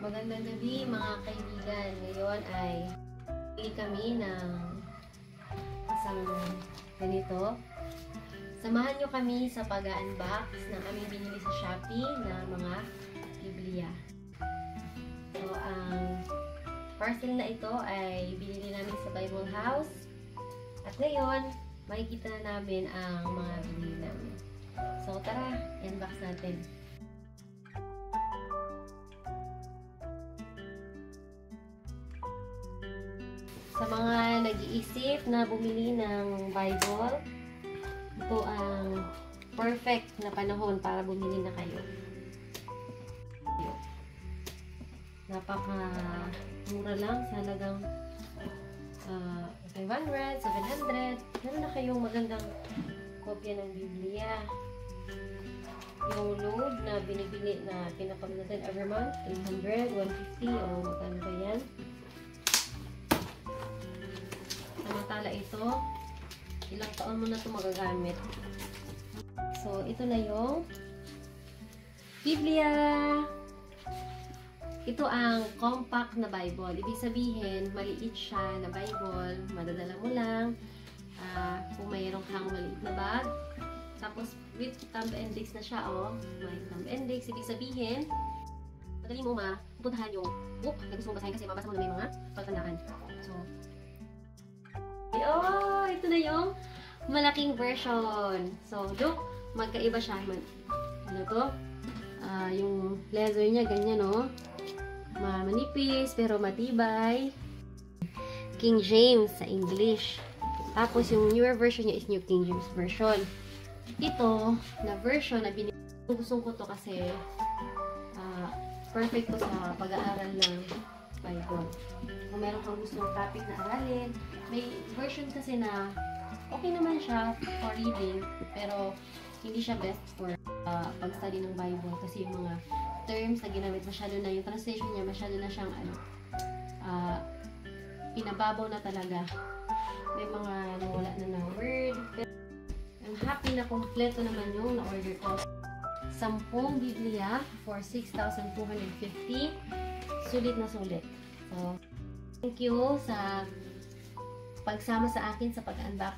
Magandang gabi mga kaibigan. Ngayon ay pili kami ng isang ganito. Samahan nyo kami sa pag-unbox ng aming binili sa Shopee na mga Biblia. So, ang parcel na ito ay binili namin sa Bible House. At ngayon, makikita na namin ang mga binili namin. So, tara, unbox natin. Sa mga nag-iisip na bumili ng Bible, ito ang perfect na panahon para bumili na kayo. Napaka-mura lang, sa halagang 500, 700. Meron na kayong magandang kopya ng Biblia. Yung load na binibili na pinapamit natin every month, 800, 150, o magkano ba yan? Samantala ito, ilang taon mo na ito magagamit. So, ito na yung Biblia. Ito ang compact na Bible. Ibig sabihin, maliit siya na Bible. Madadala mo lang. Kung mayroon kang maliit na bag. Tapos, with thumb index na siya, oh. May thumb index. Ibig sabihin, madali mo mapuntahan yung book na gusto mong basahin kasi mabasa mo na may mga pagtandaan. So, oh, ito na yung malaking version. So, look, magkaiba siya. Ano to? Yung leather niya, ganyan, no? Manipis, pero matibay. King James sa English. Tapos, yung newer version niya is New King James version. Ito, na version na binili. Gusto ko to kasi perfect to sa pag-aaral ng Bible. Kung meron kang gustong topic na aralin, may version kasi na okay naman siya for reading, pero hindi siya best for pag-study ng Bible kasi yung mga terms na ginamit, masyado na yung translation niya, masyado na siyang pinababaw na talaga. May mga nawala na word. Pero I'm happy na kompleto naman yung na-order ko. 10 Biblia for 6,250. Sulit na sulit. So, thank you sa pagsama sa akin sa pag-unbox.